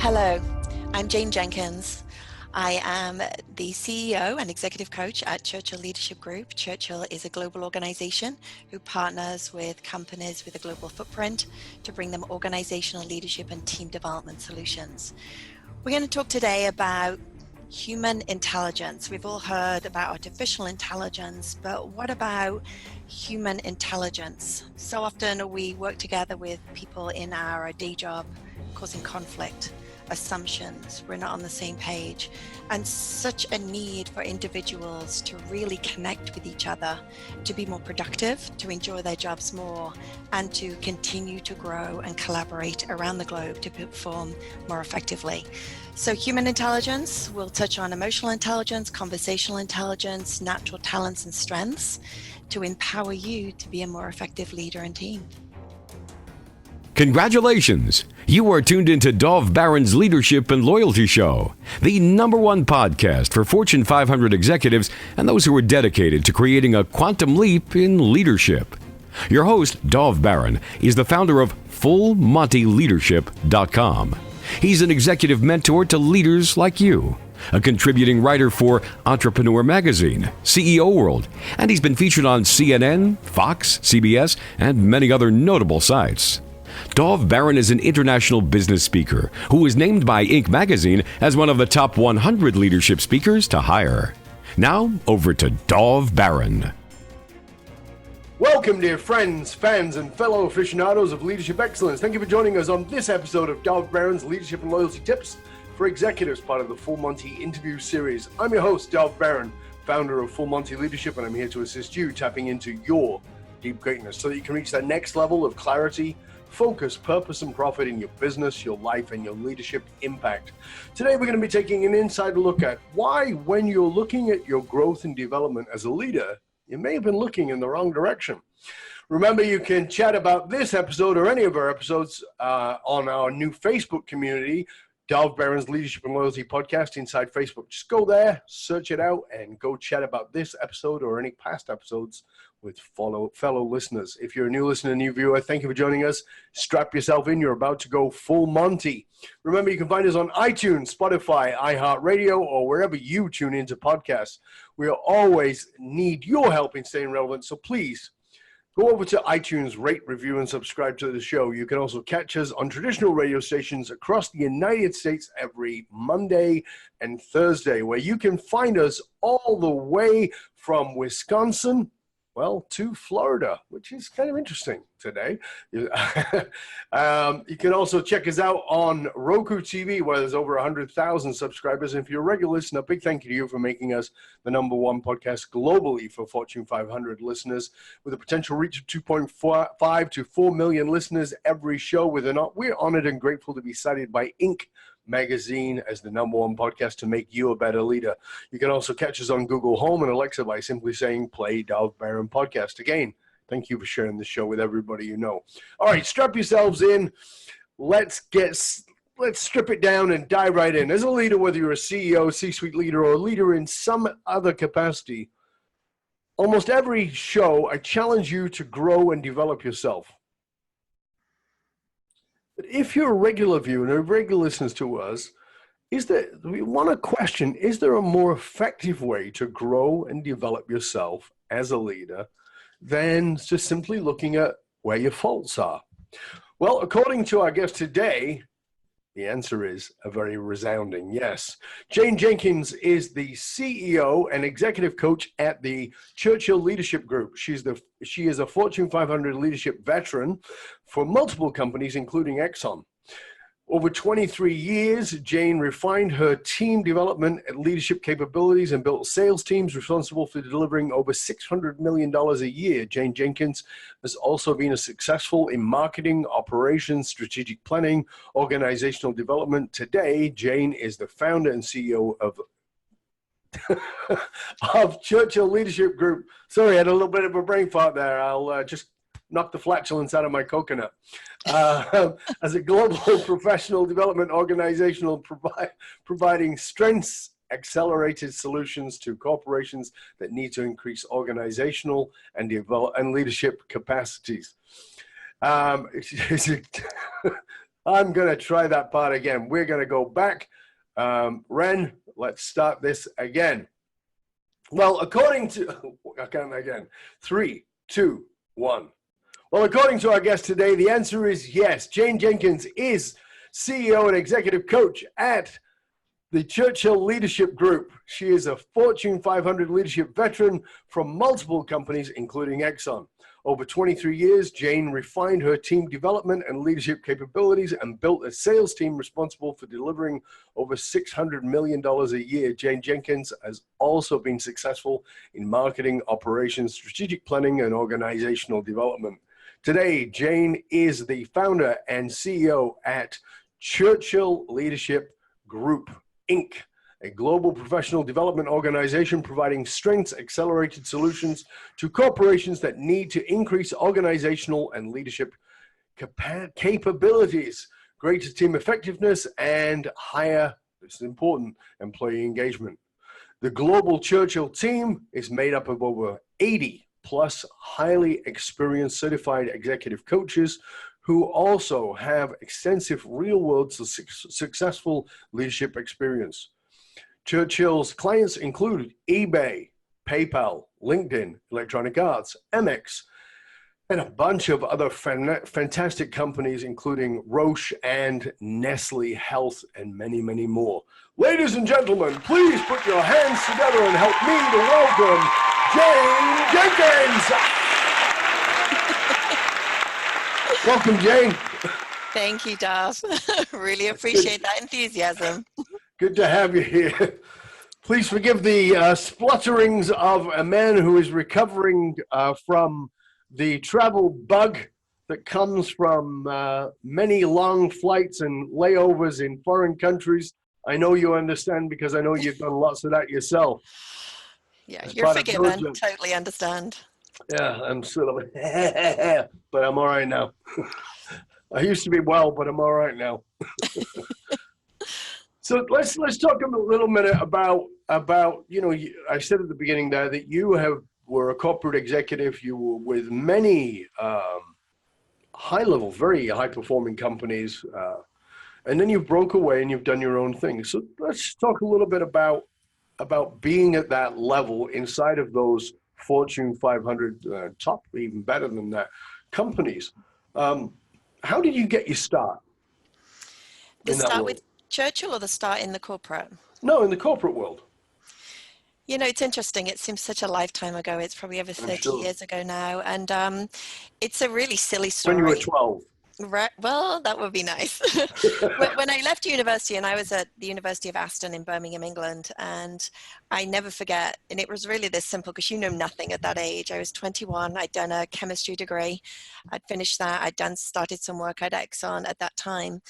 Hello, I'm Jayne Jenkins. I am the CEO and executive coach at Churchill Leadership Group. Churchill is a global organization who partners with companies with a global footprint to bring them organizational leadership and team development solutions. We're going to talk today about human intelligence. We've all heard about artificial intelligence, but what about human intelligence? So often we work together with people in our day job, causing conflict, assumptions, we're not on the same page, and such a need for individuals to really connect with each other, to be more productive, to enjoy their jobs more, and to continue to grow and collaborate around the globe to perform more effectively. So human intelligence, we'll touch on emotional intelligence, conversational intelligence, natural talents and strengths to empower you to be a more effective leader and team. Congratulations! You are tuned into Dov Baron's Leadership and Loyalty Show, the #1 podcast for Fortune 500 executives and those who are dedicated to creating a quantum leap in leadership. Your host, Dov Baron, is the founder of FullMontyLeadership.com. He's an executive mentor to leaders like you, a contributing writer for Entrepreneur Magazine, CEO World, and he's been featured on CNN, Fox, CBS, and many other notable sites. Dov Baron is an international business speaker who was named by Inc. magazine as one of the top 100 leadership speakers to hire. Now, over to Dov Baron. Welcome, dear friends, fans, and fellow aficionados of leadership excellence. Thank you for joining us on this episode of Dov Baron's Leadership and Loyalty Tips for Executives, part of the Full Monty interview series. I'm your host, Dov Baron, founder of Full Monty Leadership, and I'm here to assist you tapping into your deep greatness so that you can reach that next level of clarity, focus, purpose, and profit in your business, your life, and your leadership impact. Today, we're going to be taking an inside look at why, when you're looking at your growth and development as a leader, you may have been looking in the wrong direction. Remember, you can chat about this episode or any of our episodes on our new Facebook community, Dov Baron's Leadership and Loyalty Podcast inside Facebook. Just go there, search it out, and go chat about this episode or any past episodes with fellow listeners. If you're a new listener, new viewer, thank you for joining us. Strap yourself in. You're about to go full Monty. Remember, you can find us on iTunes, Spotify, iHeartRadio, or wherever you tune into podcasts. We always need your help in staying relevant, so please go over to iTunes, rate, review, and subscribe to the show. You can also catch us on traditional radio stations across the United States every Monday and Thursday, where you can find us all the way from Wisconsin, to Florida, which is kind of interesting today. You can also check us out on Roku TV, where there's over 100,000 subscribers. And if you're a regular listener, big thank you to you for making us the #1 podcast globally for Fortune 500 listeners, with a potential reach of 2.5 to 4 million listeners every show. We're honored and grateful to be cited by Inc. magazine as the #1 podcast to make you a better leader. You can also catch us on Google Home and Alexa by simply saying play Dov Baron podcast. Again, thank you for sharing the show with everybody you know. All right, strap yourselves in. Let's strip it down and dive right in. As a leader, whether you're a CEO, C-suite leader, or a leader in some other capacity, almost every show I challenge you to grow and develop yourself. But if you're a regular viewer and a regular listener to us, we want to question, is there a more effective way to grow and develop yourself as a leader than just simply looking at where your faults are? Well, according to our guest today, the answer is a very resounding yes. Jayne Jenkins is the CEO and executive coach at the Churchill Leadership Group. She is a Fortune 500 leadership veteran for multiple companies, including Exxon. Over 23 years, Jayne refined her team development and leadership capabilities and built sales teams responsible for delivering over $600 million a year. Jayne Jenkins has also been successful in marketing, operations, strategic planning, organizational development. Today, Jayne is the founder and CEO of Churchill Leadership Group. Sorry, I had a little bit of a brain fart there. I'll just knock the flatulence out of my coconut. As a global professional development organization providing strengths, accelerated solutions to corporations that need to increase organizational and leadership capacities. I'm going to try that part again. We're going to go back. Ren, let's start this again. Well, according to, I can't again. 3, 2, 1. Well, according to our guest today, the answer is yes. Jayne Jenkins is CEO and executive coach at the Churchill Leadership Group. She is a Fortune 500 leadership veteran from multiple companies, including Exxon. Over 23 years, Jayne refined her team development and leadership capabilities and built a sales team responsible for delivering over $600 million a year. Jayne Jenkins has also been successful in marketing, operations, strategic planning, and organizational development. Today, Jayne is the founder and CEO at Churchill Leadership Group Inc., a global professional development organization providing strengths-accelerated solutions to corporations that need to increase organizational and leadership capabilities, greater team effectiveness, and higher, this is important, employee engagement. The global Churchill team is made up of over 80 plus highly experienced certified executive coaches who also have extensive real-world successful leadership experience. Churchill's clients include eBay, PayPal, LinkedIn, Electronic Arts, Amex, and a bunch of other fantastic companies, including Roche and Nestle Health, and many, many more. Ladies and gentlemen, please put your hands together and help me to welcome Jayne Jenkins. Welcome, Jayne. Thank you, Dov. Really appreciate that enthusiasm. Good to have you here. Please forgive the splutterings of a man who is recovering from the travel bug that comes from many long flights and layovers in foreign countries. I know you understand because I know you've done lots of that yourself. Yeah, you're forgiven. Totally understand. Yeah, I'm sort of, but I'm all right now. I used to be well, but I'm all right now. So let's talk a little minute about I said at the beginning there that you were a corporate executive. You were with many high-level, very high-performing companies, and then you broke away and you've done your own thing. So let's talk a little bit about being at that level inside of those Fortune 500, top, even better than that, companies. How did you get your start? The start with Churchill or the start in the corporate? No, in the corporate world. You know, it's interesting. It seems such a lifetime ago. It's probably over 30 years ago now. And it's a really silly story. When you were 12. Right. Well, that would be nice. When I left university, and I was at the University of Aston in Birmingham, England, and I never forget, and it was really this simple because you know nothing at that age. I was 21. I'd done a chemistry degree. I'd finished that. Started some work at Exxon at that time.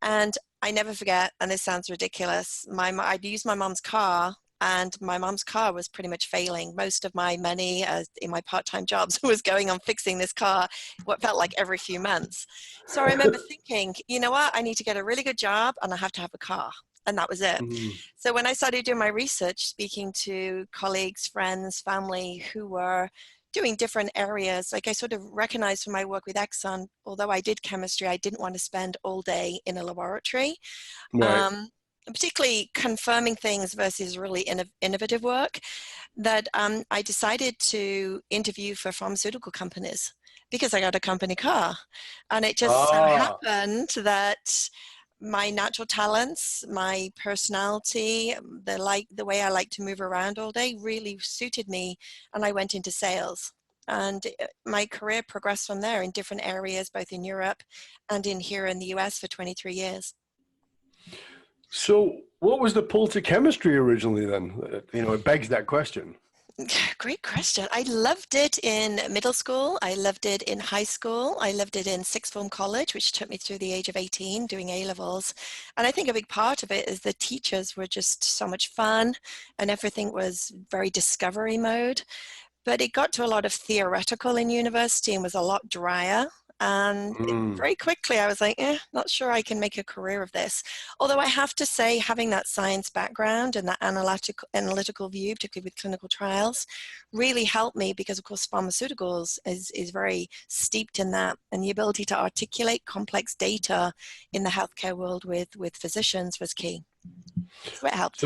And I never forget, and this sounds ridiculous, I'd used my mom's car, and my mom's car was pretty much failing. Most of my money in my part-time jobs was going on fixing this car, what felt like every few months. So I remember thinking, you know what, I need to get a really good job and I have to have a car. And that was it. Mm-hmm. So when I started doing my research, speaking to colleagues, friends, family who were doing different areas, like I sort of recognized from my work with Exxon, although I did chemistry, I didn't want to spend all day in a laboratory. Right. Particularly confirming things versus really innovative work, that I decided to interview for pharmaceutical companies because I got a company car. And it just so happened that my natural talents, my personality, the way I like to move around all day really suited me, and I went into sales. And my career progressed from there in different areas, both in Europe and here in the US for 23 years. So what was the pull to chemistry originally then? It begs that question. Great question. I loved it in middle school. I loved it in high school. I loved it in sixth form college, which took me through the age of 18 doing A-levels. And I think a big part of it is the teachers were just so much fun and everything was very discovery mode. But it got to a lot of theoretical in university and was a lot drier. And very quickly I was like, not sure I can make a career of this. Although I have to say, having that science background and that analytical view, particularly with clinical trials, really helped me because, of course, pharmaceuticals is very steeped in that. And the ability to articulate complex data in the healthcare world with physicians was key. So it helped.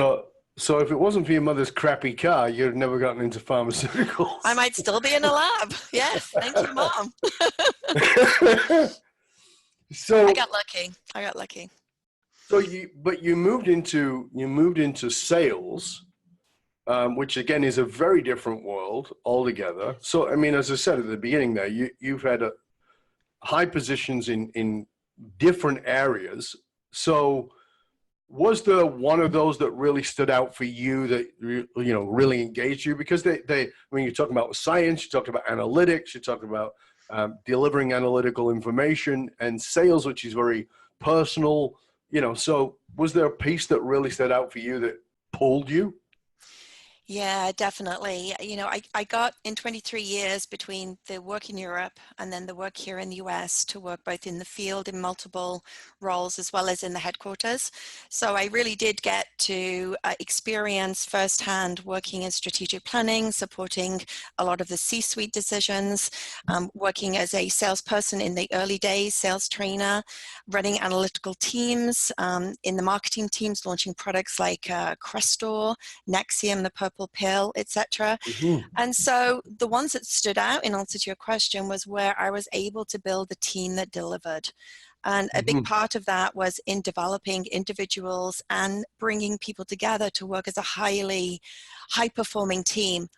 So if it wasn't for your mother's crappy car, you'd have never gotten into pharmaceuticals. I might still be in a lab. Yes, thank you, Mom. So I got lucky. So you moved into sales, which again is a very different world altogether. So I mean, as I said at the beginning, there you've had high positions in different areas. So was there one of those that really stood out for you that really engaged you? Because when you're talking about science, you talked about analytics, you talked about delivering analytical information, and sales, which is very personal. So was there a piece that really stood out for you that pulled you? Yeah, definitely. I got in 23 years between the work in Europe and then the work here in the US to work both in the field in multiple roles as well as in the headquarters. So I really did get to experience firsthand working in strategic planning, supporting a lot of the C-suite decisions, working as a salesperson in the early days, sales trainer, running analytical teams, in the marketing teams, launching products like Crestor, Nexium, the Purple Pill, etc. Mm-hmm. And so the ones that stood out in answer to your question was where I was able to build a team that delivered. And a big part of that was in developing individuals and bringing people together to work as a high-performing team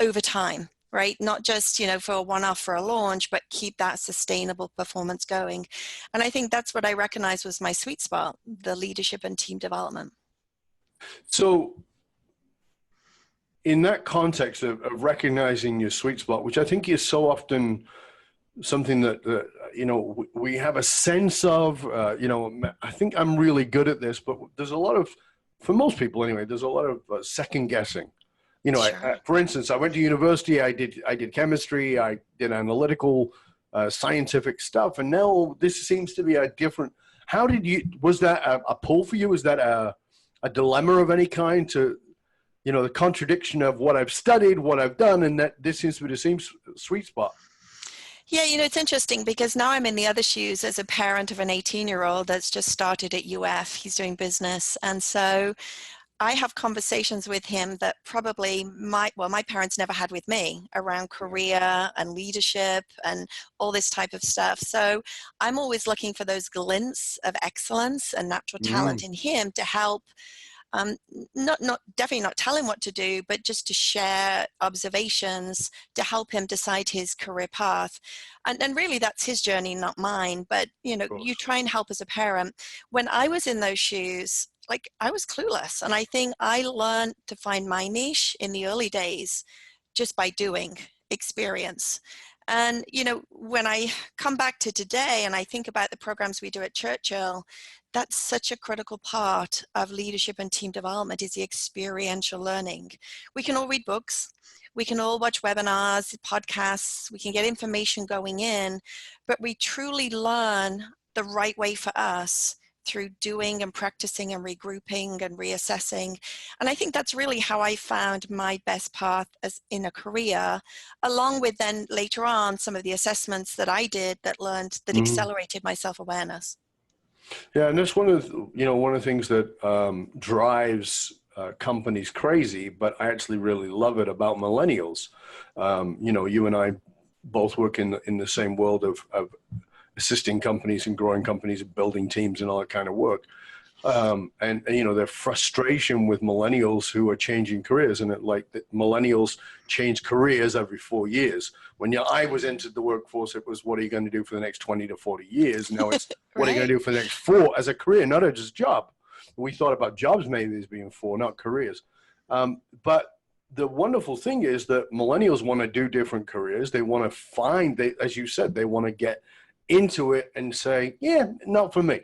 over time, right? Not just, for a one-off for a launch, but keep that sustainable performance going. And I think that's what I recognized was my sweet spot, the leadership and team development. So in that context of recognizing your sweet spot, which I think is so often something that we have a sense of, I think I'm really good at this, but there's a lot of, for most people anyway, there's a lot of second guessing. Sure. For instance, I went to university, I did chemistry, I did analytical, scientific stuff, and now this seems to be a different. Was that a pull for you? Was that a dilemma of any kind to, the contradiction of what I've studied, what I've done, and that this seems to be the same sweet spot? Yeah, it's interesting because now I'm in the other shoes as a parent of an 18-year-old that's just started at UF. He's doing business. And so I have conversations with him that probably my parents never had with me around career and leadership and all this type of stuff. So I'm always looking for those glints of excellence and natural talent in him to help. Definitely not tell him what to do, but just to share observations to help him decide his career path. And really that's his journey, not mine. But, you try and help as a parent. When I was in those shoes, I was clueless. And I think I learned to find my niche in the early days just by doing experience. And, when I come back to today and I think about the programs we do at Churchill, that's such a critical part of leadership and team development is the experiential learning. We can all read books. We can all watch webinars, podcasts. We can get information going in, but we truly learn the right way for us through doing and practicing and regrouping and reassessing. And I think that's really how I found my best path as in a career, along with then later on some of the assessments that I did that accelerated my self-awareness. Yeah, and that's one of the things that drives companies crazy, but I actually really love it about millennials. You and I both work in the same world of assisting companies and growing companies and building teams and all that kind of work. And their frustration with millennials who are changing careers, and millennials change careers every 4 years. When I was entered the workforce, it was, what are you going to do for the next 20 to 40 years? Now it's, what are you going to do for the next 4 as a career, not as a job. We thought about jobs maybe as being 4, not careers. But the wonderful thing is that millennials want to do different careers. They want to as you said, they want to get into it and say, yeah, not for me.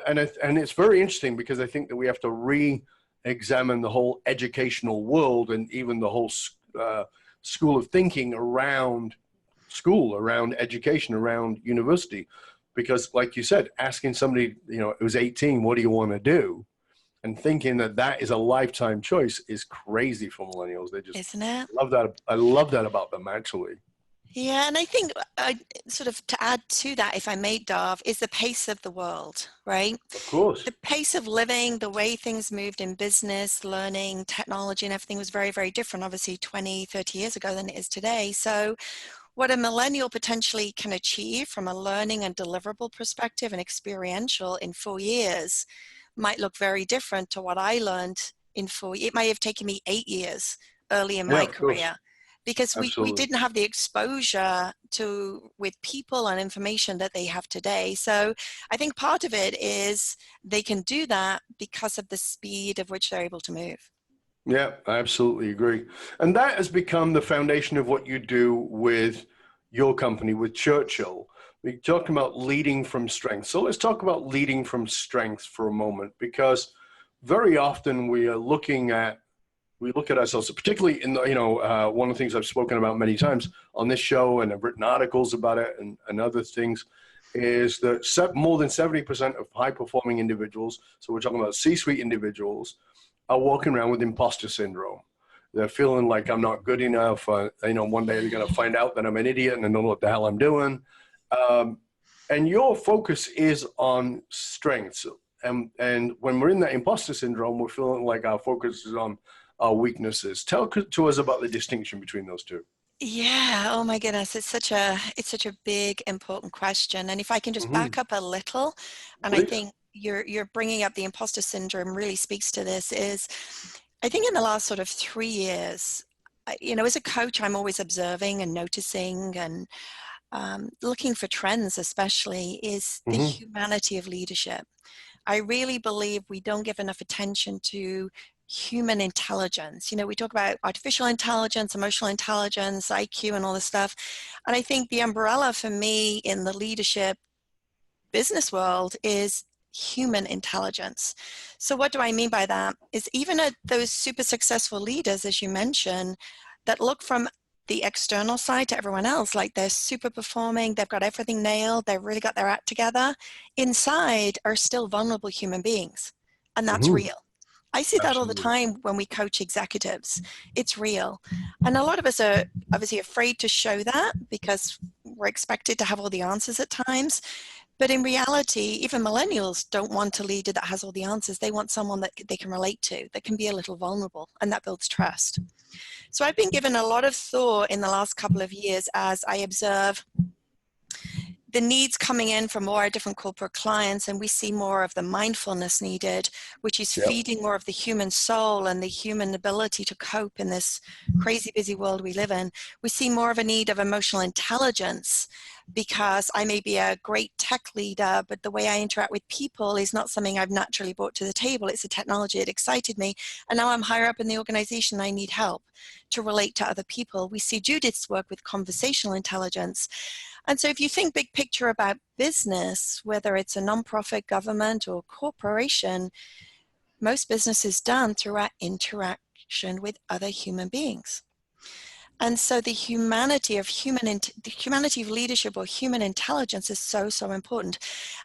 And it's very interesting because I think that we have to re-examine the whole educational world and even the whole school of thinking around school, around education, around university. Because like you said, asking somebody, who's 18, what do you want to do? And thinking that that is a lifetime choice is crazy for millennials. They just Isn't it? love that. I love that about them, actually. Yeah, and I think sort of to add to that, if I may, Dov, is the pace of the world, right? Of course. The pace of living, the way things moved in business, learning, technology, and everything was very, very different, obviously 20, 30 years ago than it is today. So what a millennial potentially can achieve from a learning and deliverable perspective and experiential in 4 years might look very different to what I learned in 4 years. It may have taken me 8 years early in Yeah, my of course. career because we Absolutely. didn't have the exposure to with people and information that they have today. So I think part of it is they can do that because of the speed of which they're able to move. Yeah, I absolutely agree. And that has become the foundation of what you do with your company, with Churchill. We talked about leading from strength. So let's talk about leading from strength for a moment, because very often we look at ourselves, particularly in one of the things I've spoken about many times on this show, and I've written articles about it and other things, is that more than 70% of high performing individuals, so we're talking about C-suite individuals, are walking around with imposter syndrome. They're feeling like I'm not good enough. One day they're going to find out that I'm an idiot and I don't know what the hell I'm doing. And your focus is on strengths. And when we're in that imposter syndrome, we're feeling like our focus is on our weaknesses. Tell to us about the distinction between those two. Yeah, oh my goodness, it's such a big important question. And if I can just Mm-hmm. back up a little, and I Please. think you're bringing up the imposter syndrome really speaks to this, is I think in the last sort of 3 years, as a coach, I'm always observing and noticing and looking for trends, especially, is the Mm-hmm. humanity of leadership. I really believe we don't give enough attention to human intelligence. We talk about artificial intelligence, emotional intelligence, IQ, and all this stuff. And I think the umbrella for me in the leadership business world is human intelligence. So what do I mean by that? Is even at those super successful leaders, as you mentioned, that look from the external side to everyone else, like they're super performing, they've got everything nailed, they've really got their act together, inside are still vulnerable human beings. And that's Mm-hmm. real. I see that all the Absolutely. time when we coach executives. It's real. And a lot of us are obviously afraid to show that because we're expected to have all the answers at times. But in reality, even millennials don't want a leader that has all the answers. They want someone that they can relate to, that can be a little vulnerable, and that builds trust. So I've been given a lot of thought in the last couple of years as I observe the needs coming in from more different corporate clients, and we see more of the mindfulness needed, which is Yep. feeding more of the human soul and the human ability to cope in this crazy busy world we live in. We see more of a need of emotional intelligence, because I may be a great tech leader, but the way I interact with people is not something I've naturally brought to the table. It's a technology that excited me, and now I'm higher up in the organization. I need help to relate to other people. We see Judith's work with conversational intelligence. And so if you think big picture about business, whether it's a nonprofit, government, or corporation, most business is done through our interaction with other human beings. And so the humanity of leadership or human intelligence is so, so important.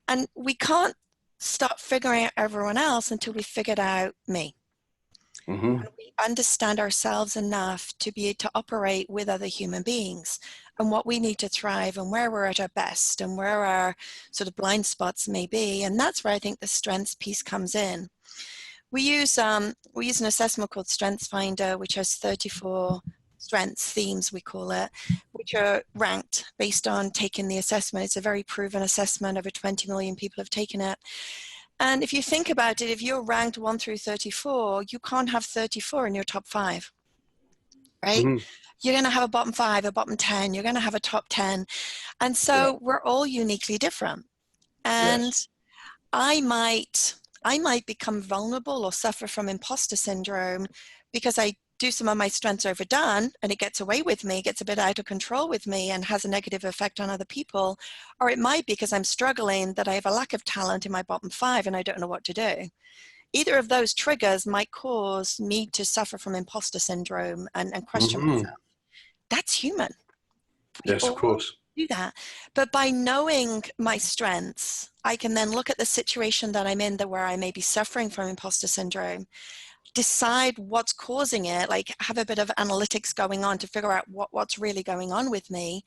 And we can't start figuring out everyone else until we figured out me. Mm-hmm. And we understand ourselves enough to be to operate with other human beings and what we need to thrive and where we're at our best and where our sort of blind spots may be. And that's where I think the strengths piece comes in. We use an assessment called Strengths Finder, which has 34 strengths themes, we call it, which are ranked based on taking the assessment. It's a very proven assessment. Over 20 million people have taken it. And if you think about it, if you're ranked 1 through 34, you can't have 34 in your top 5, right? Mm-hmm. You're going to have a bottom 5, a bottom 10. You're going to have a top 10. And so Yeah. we're all uniquely different. And Yes. I might become vulnerable or suffer from imposter syndrome because I do some of my strengths overdone and it gets away with me, gets a bit out of control with me and has a negative effect on other people. Or it might be because I'm struggling that I have a lack of talent in my bottom 5 and I don't know what to do. Either of those triggers might cause me to suffer from imposter syndrome and question Mm-hmm. myself. That's human. We Yes, of all course. do that. But by knowing my strengths, I can then look at the situation that I'm in that where I may be suffering from imposter syndrome, decide what's causing it, like have a bit of analytics going on to figure out what's really going on with me,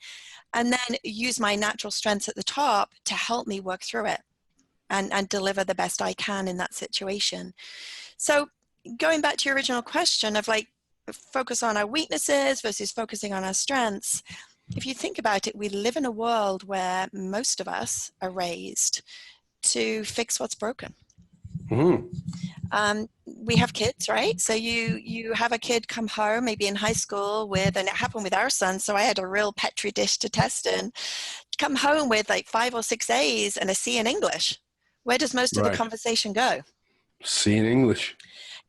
and then use my natural strengths at the top to help me work through it and deliver the best I can in that situation. So going back to your original question of like focus on our weaknesses versus focusing on our strengths, if you think about it, we live in a world where most of us are raised to fix what's broken. We have kids, right? So you have a kid come home, maybe in high school with, and it happened with our son, so I had a real petri dish to test in, come home with like 5 or 6 A's and a C in English. Where does most of the Right. conversation go? C in English.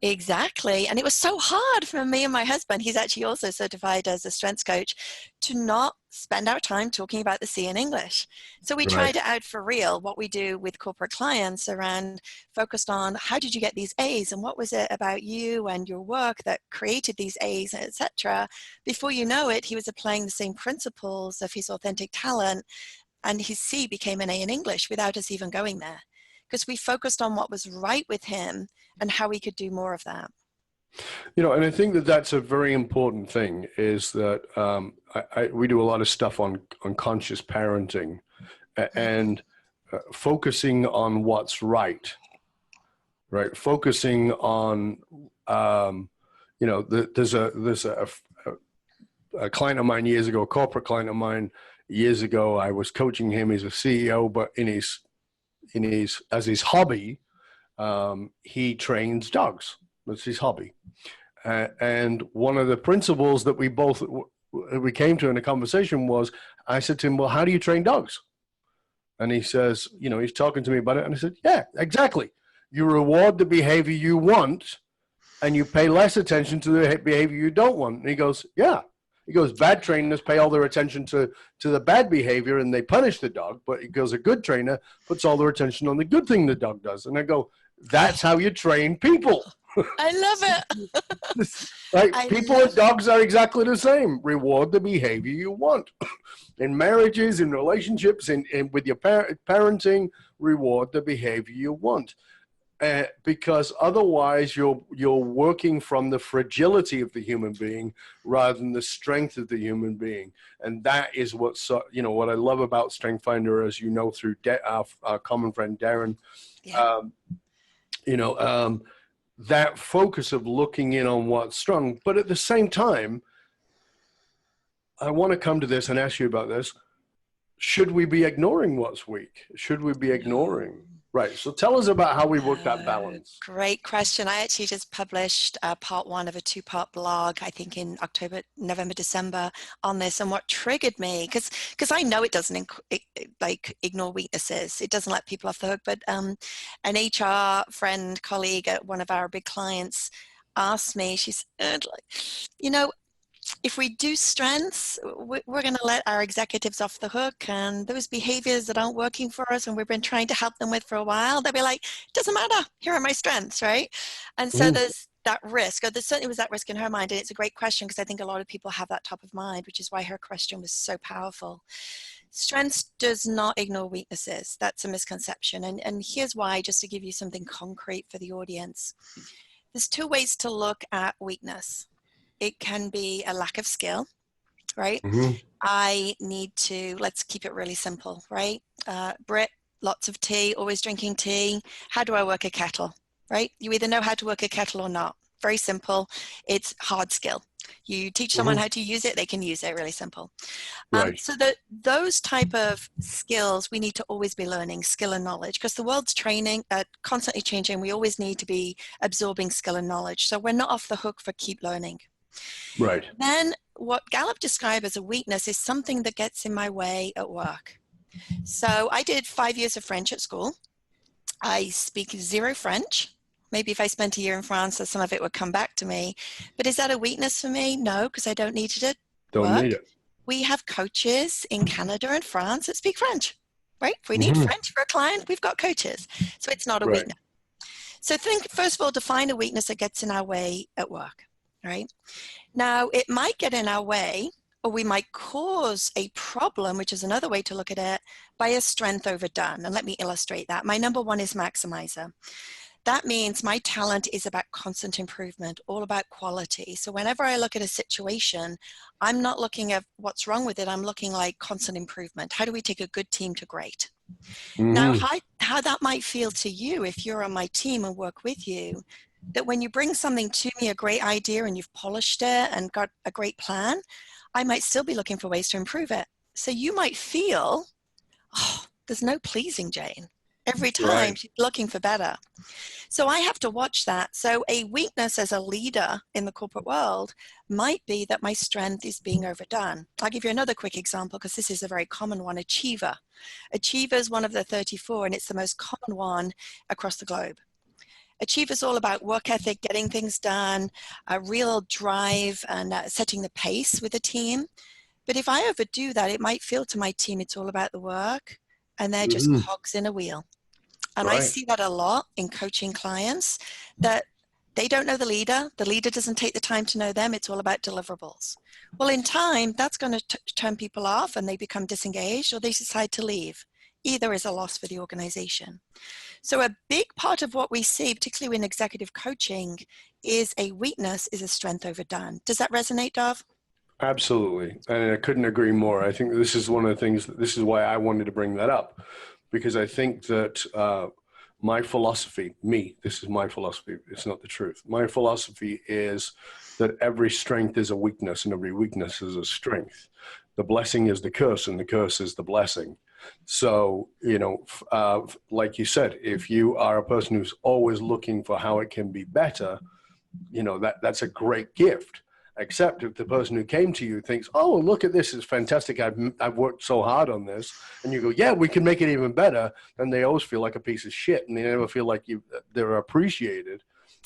Exactly. And it was so hard for me and my husband, he's actually also certified as a strengths coach, to not spend our time talking about the C in English. So we tried Right. it out for real, what we do with corporate clients around focused on how did you get these A's and what was it about you and your work that created these A's, etc. Before you know it, he was applying the same principles of his authentic talent, and his C became an A in English without us even going there, because we focused on what was right with him and how we could do more of that. And I think that that's a very important thing is that we do a lot of stuff on conscious parenting and focusing on what's right, Focusing on, there's a client of mine years ago, a corporate client of mine years ago, I was coaching him. He's a CEO, but as his hobby, he trains dogs. That's his hobby. And one of the principles that we came to in a conversation was, I said to him, well, how do you train dogs? And he says, he's talking to me about it. And I said, yeah, exactly. You reward the behavior you want and you pay less attention to the behavior you don't want. And he goes, yeah. He goes, bad trainers pay all their attention to the bad behavior and they punish the dog. But he goes, a good trainer puts all their attention on the good thing the dog does. And I go, that's how you train people. I love it. Right? People and dogs are exactly the same. Reward the behavior you want. In marriages, in relationships, in with your parenting, reward the behavior you want. Because otherwise you're working from the fragility of the human being rather than the strength of the human being. And that is what I love about Strength Finder, as you know, through our common friend Darren. Yeah. That focus of looking in on what's strong. But at the same time, I want to come to this and ask you about this. Should we be ignoring what's weak? Should we be ignoring? Right. So tell us about how we work that balance. Great question. I actually just published part 1 of a 2-part blog, I think in October, November, December on this, and what triggered me, because I know it doesn't ignore weaknesses. It doesn't let people off the hook. But an HR friend, colleague at one of our big clients asked me, she said, if we do strengths, we're going to let our executives off the hook, and those behaviors that aren't working for us and we've been trying to help them with for a while, they'll be like, doesn't matter, here are my strengths, right? And so there's that risk, or there certainly was that risk in her mind. And it's a great question, because I think a lot of people have that top of mind, which is why her question was so powerful. Strengths does not ignore weaknesses. That's a misconception. And here's why, just to give you something concrete for the audience. There's 2 ways to look at weakness. It can be a lack of skill, right? I need to, let's keep it really simple, right? Brit, lots of tea, always drinking tea. How do I work a kettle, right? You either know how to work a kettle or not. Very simple. It's hard skill. You teach someone how to use it, they can use it, really simple. Right. So those type of skills, we need to always be learning, skill and knowledge, because the world's constantly changing. We always need to be absorbing skill and knowledge. So we're not off the hook for keep learning. Right. Then what Gallup described as a weakness is something that gets in my way at work. So I did 5 years of French at school. I speak 0 French. Maybe if I spent a year in France, some of it would come back to me. But is that a weakness for me? No, because I don't need it. Don't need it. We have coaches in Canada and France that speak French, right? If we need French for a client, we've got coaches. So it's not a weakness. So first of all, define a weakness that gets in our way at work. Right? Now, it might get in our way or we might cause a problem, which is another way to look at it, by a strength overdone. And let me illustrate that. My number one is maximizer. That means my talent is about constant improvement, all about quality. So whenever I look at a situation, I'm not looking at what's wrong with it. I'm looking like constant improvement. How do we take a good team to great? Now, how that might feel to you if you're on my team and work with you, that when you bring something to me, a great idea, and you've polished it and got a great plan, I might still be looking for ways to improve it. So you might feel, oh, there's no pleasing Jayne. Every time she's looking for better. So I have to watch that. So a weakness as a leader in the corporate world might be that my strength is being overdone. I'll give you another quick example because this is a very common one, achiever. Achiever is one of the 34 and it's the most common one across the globe. Achiever is all about work ethic, getting things done, a real drive and setting the pace with a team. But if I overdo that, it might feel to my team it's all about the work and they're just cogs in a wheel. And I see that a lot in coaching clients, that they don't know the leader doesn't take the time to know them, it's all about deliverables. Well, in time, that's going to turn people off and they become disengaged or they decide to leave. Either is a loss for the organization. So a big part of what we see, particularly in executive coaching, is a weakness is a strength overdone. Does that resonate, Dov? Absolutely. And I couldn't agree more. I think this is one of the things, this is why I wanted to bring that up, because I think that my philosophy, this is my philosophy, it's not the truth. My philosophy is that every strength is a weakness and every weakness is a strength. The blessing is the curse and the curse is the blessing. So, like you said, if you are a person who's always looking for how it can be better, that's a great gift. Except if the person who came to you thinks, oh, look at this, it's fantastic, I've worked so hard on this, and you go, yeah, we can make it even better, then they always feel like a piece of shit, and they never feel like they're appreciated.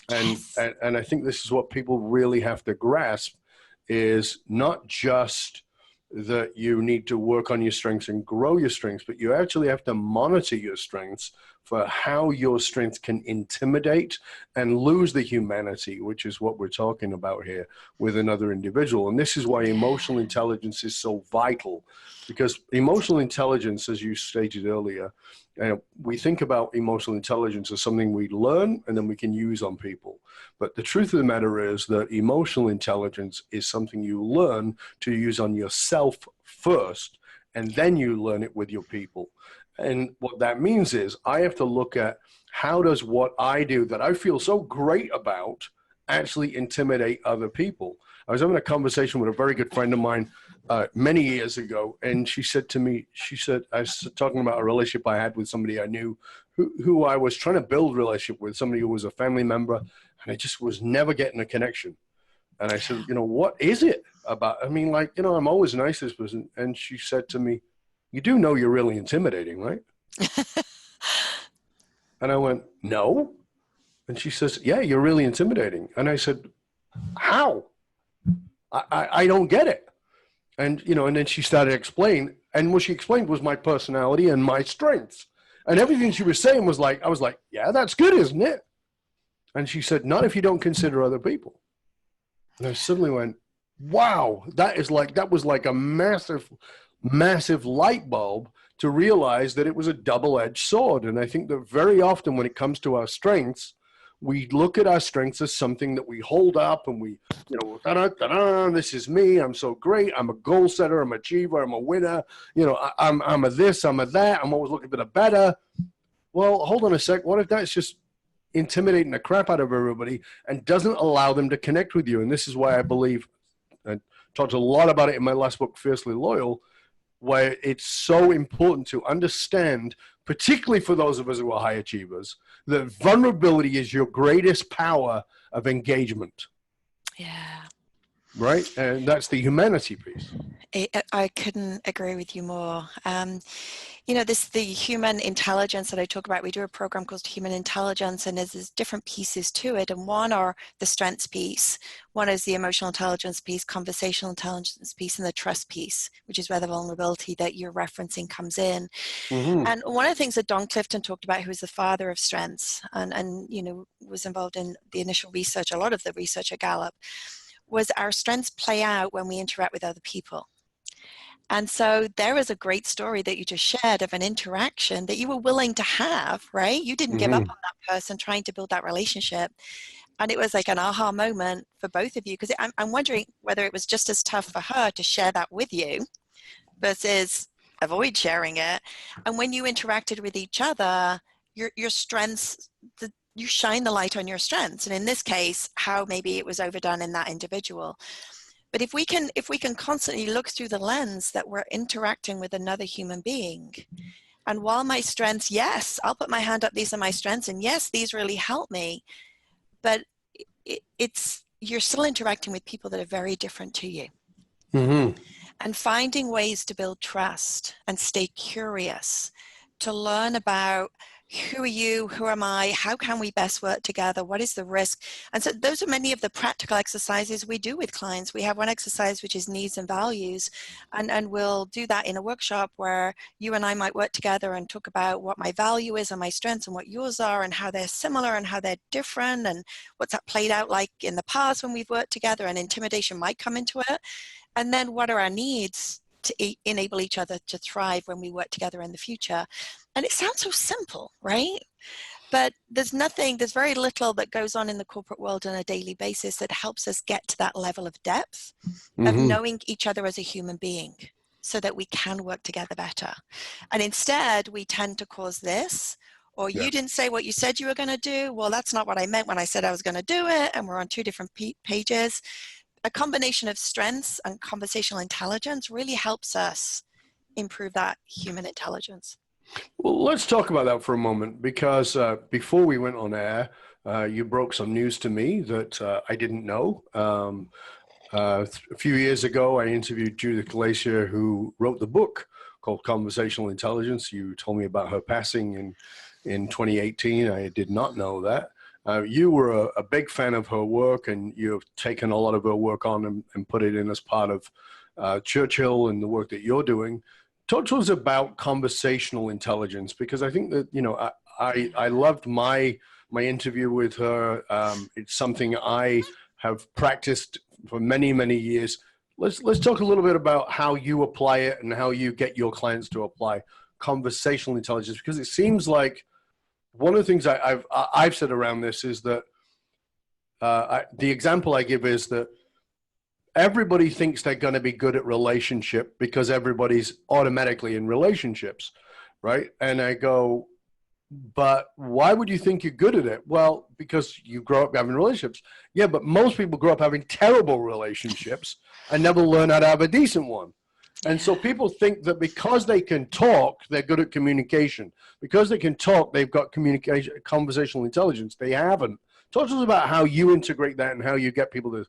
And I think this is what people really have to grasp, is not just that you need to work on your strengths and grow your strengths, but you actually have to monitor your strengths for how your strengths can intimidate and lose the humanity, which is what we're talking about here with another individual. And this is why emotional intelligence is so vital, because emotional intelligence, as you stated earlier, we think about emotional intelligence as something we learn and then we can use on people. But the truth of the matter is that emotional intelligence is something you learn to use on yourself first, and then you learn it with your people. And what that means is I have to look at, how does what I do that I feel so great about actually intimidate other people? I was having a conversation with a very good friend of mine many years ago, and she said to me, I was talking about a relationship I had with somebody I knew who I was trying to build a relationship with, somebody who was a family member, and I just was never getting a connection. And I said, what is it about? I mean, I'm always nice to this person. And she said to me, you do know you're really intimidating, right? And I went, no. And she says, yeah, you're really intimidating. And I said, how? I don't get it. And, and then she started to explain. And what she explained was my personality and my strengths. And everything she was saying was I was like, yeah, that's good, isn't it? And she said, not if you don't consider other people. And I suddenly went, wow, that was like a massive, massive light bulb to realize that it was a double-edged sword. And I think that very often when it comes to our strengths, we look at our strengths as something that we hold up and we, this is me, I'm so great, I'm a goal setter, I'm an achiever, I'm a winner, I'm a this, I'm a that, I'm always looking for the better. Well, hold on a sec, what if that's just intimidating the crap out of everybody and doesn't allow them to connect with you? And this is why I believe, I talked a lot about it in my last book, Fiercely Loyal, where it's so important to understand, particularly for those of us who are high achievers, that vulnerability is your greatest power of engagement. Yeah. Right? And that's the humanity piece. I couldn't agree with you more. The human intelligence that I talk about, we do a program called Human Intelligence, and there's different pieces to it. And one are the strengths piece, one is the emotional intelligence piece, conversational intelligence piece, and the trust piece, which is where the vulnerability that you're referencing comes in. Mm-hmm. And one of the things that Don Clifton talked about, who was the father of strengths and was involved in the initial research, a lot of the research at Gallup, was our strengths play out when we interact with other people. And so there was a great story that you just shared of an interaction that you were willing to have, right? You didn't give up on that person trying to build that relationship. And it was like an aha moment for both of you, because I'm wondering whether it was just as tough for her to share that with you versus avoid sharing it. And when you interacted with each other, your strengths, you shine the light on your strengths. And in this case, how maybe it was overdone in that individual. But if we can constantly look through the lens that we're interacting with another human being, and while my strengths, yes, I'll put my hand up, these are my strengths, and yes, these really help me, but you're still interacting with people that are very different to you. And finding ways to build trust and stay curious, to learn about who are you, who am I, how can we best work together, what is the risk. And so those are many of the practical exercises we do with clients. We have one exercise which is needs and values, and we'll do that in a workshop where you and I might work together and talk about what my value is and my strengths and what yours are and how they're similar and how they're different and what's that played out like in the past when we've worked together, and intimidation might come into it. And then what are our needs to enable each other to thrive when we work together in the future. And it sounds so simple, right? But there's very little that goes on in the corporate world on a daily basis that helps us get to that level of depth of knowing each other as a human being so that we can work together better. And instead, we tend to cause this, or you didn't say what you said you were going to do. Well, that's not what I meant when I said I was going to do it. And we're on two different pages. A combination of strengths and conversational intelligence really helps us improve that human intelligence. Well, let's talk about that for a moment, because before we went on air, you broke some news to me that I didn't know. A few years ago, I interviewed Judith Glacier, who wrote the book called Conversational Intelligence. You told me about her passing in 2018. I did not know that. You were a big fan of her work, and you've taken a lot of her work on and put it in as part of Churchill and the work that you're doing. Talk to us about conversational intelligence, because I think that, I loved my interview with her. It's something I have practiced for many, many years. Let's talk a little bit about how you apply it and how you get your clients to apply conversational intelligence, because it seems like one of the things I've said around this is that the example I give is that everybody thinks they're going to be good at relationship because everybody's automatically in relationships, right? And I go, but why would you think you're good at it? Well, because you grow up having relationships. Yeah, but most people grow up having terrible relationships and never learn how to have a decent one. And so people think that because they can talk, they're good at communication. Because they can talk, they've got communication, conversational intelligence. They haven't. Talk to us about how you integrate that and how you get people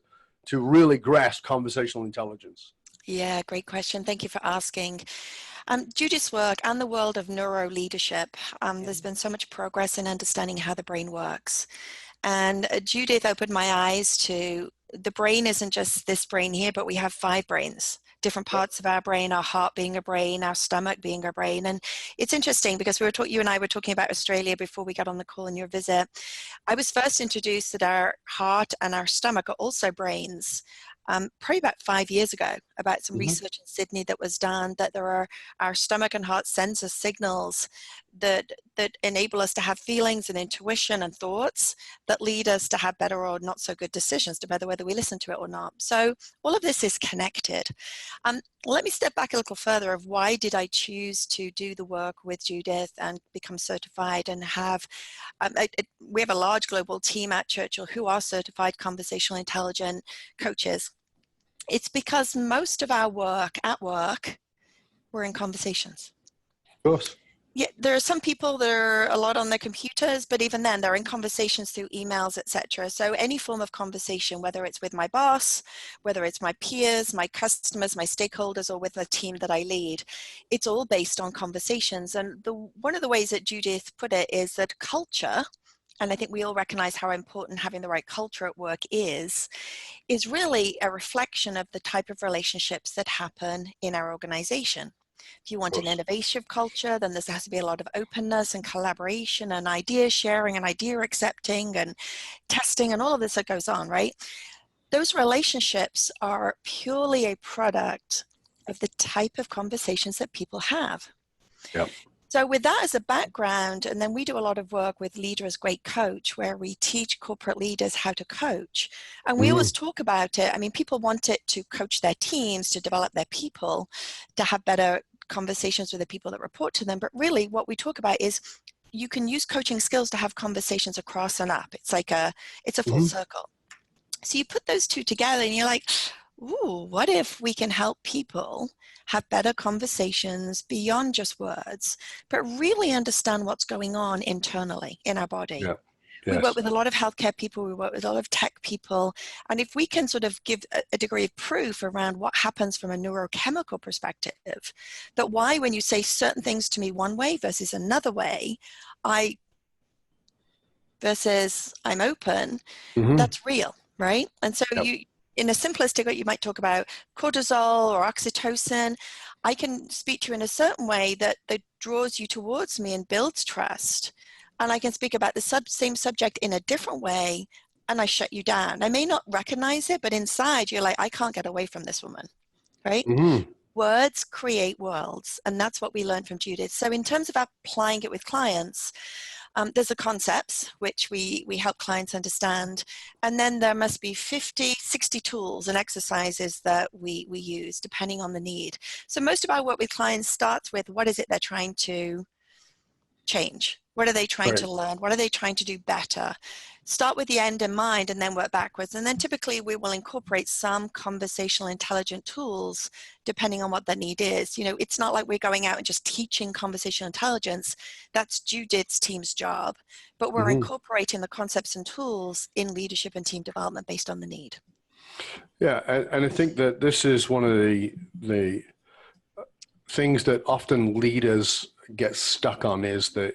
to really grasp conversational intelligence. Yeah, great question. Thank you for asking. Judith's work and the world of neuro leadership, there's been so much progress in understanding how the brain works. And Judith opened my eyes to the brain isn't just this brain here, but we have 5 brains. Different parts of our brain, our heart being a brain, our stomach being a brain. And it's interesting because you and I were talking about Australia before we got on the call in your visit. I was first introduced that our heart and our stomach are also brains. Probably about 5 years ago, about some research in Sydney that was done, that there are our stomach and heart sends us signals that enable us to have feelings and intuition and thoughts that lead us to have better or not so good decisions, to whether we listen to it or not. So all of this is connected. Let me step back a little further of why did I choose to do the work with Judith and become certified and have, we have a large global team at Churchill who are certified conversational intelligent coaches. It's because most of our work at work, we're in conversations. Of course. Yeah, there are some people that are a lot on their computers, but even then they're in conversations through emails, etc. So any form of conversation, whether it's with my boss, whether it's my peers, my customers, my stakeholders, or with the team that I lead, it's all based on conversations. And one of the ways that Judith put it is that culture, and I think we all recognize how important having the right culture at work is really a reflection of the type of relationships that happen in our organization. If you want an innovative culture, then there has to be a lot of openness and collaboration and idea sharing and idea accepting and testing and all of this that goes on, right? those relationships are purely a product of the type of conversations that people have. Yep. So with that as a background, and then we do a lot of work with Leader as Great Coach, where we teach corporate leaders how to coach. And we always talk about it. I mean, people want it to coach their teams, to develop their people, to have better conversations with the people that report to them. But really what we talk about is you can use coaching skills to have conversations across and up. It's like it's a full circle. So you put those two together and you're like, ooh, what if we can help people have better conversations beyond just words, but really understand what's going on internally in our body? Yeah. We Yes. work with a lot of healthcare people, we work with a lot of tech people, and if we can sort of give a degree of proof around what happens from a neurochemical perspective, that why when you say certain things to me one way versus another way, versus I'm open, that's real, right? And so you, in a simplistic way, you might talk about cortisol or oxytocin. I can speak to you in a certain way that draws you towards me and builds trust. And I can speak about the same subject in a different way, and I shut you down. I may not recognize it, but inside you're like, I can't get away from this woman, right? Words create worlds, and that's what we learned from Judith. So in terms of applying it with clients, there's the concepts, which we help clients understand. And then there must be 50, 60 tools and exercises that we use depending on the need. So most of our work with clients starts with what is it they're trying to change? What are they trying to learn? What are they trying to do better? Start with the end in mind and then work backwards. And then typically we will incorporate some conversational intelligent tools depending on what the need is. You know, it's not like we're going out and just teaching conversational intelligence. That's Judith's team's job. But we're incorporating the concepts and tools in leadership and team development based on the need. Yeah, and I think that this is one of the things that often leaders get stuck on is the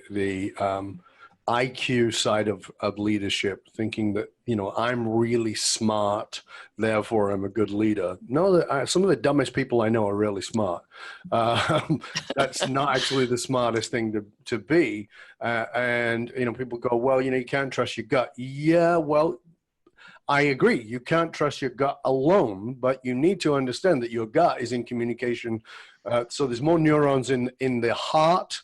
IQ side of leadership, thinking that, you know, I'm really smart, therefore I'm a good leader. No, some of the dumbest people I know are really smart. That's not actually the smartest thing to be. And, you know, people go, well, you know, you can't trust your gut. Yeah, well, I agree. You can't trust your gut alone, but you need to understand that your gut is in communication. So there's more neurons in the heart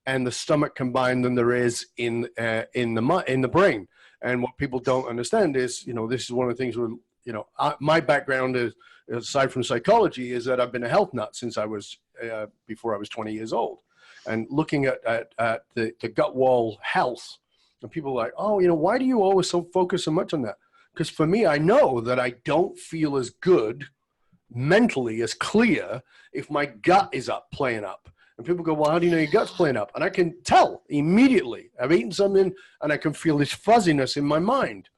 and the stomach combined than there is in the brain. And what people don't understand is, you know, this is one of the things where, you know, my background is, aside from psychology, is that I've been a health nut since I was before I was 20 years old, and looking at the gut wall health. And people are like, oh, you know, why do you always focus so much on that? Because for me, I know that I don't feel as good mentally, as clear, if my gut is playing up. And people go, well, how do you know your gut's playing up? And I can tell immediately. I've eaten something and I can feel this fuzziness in my mind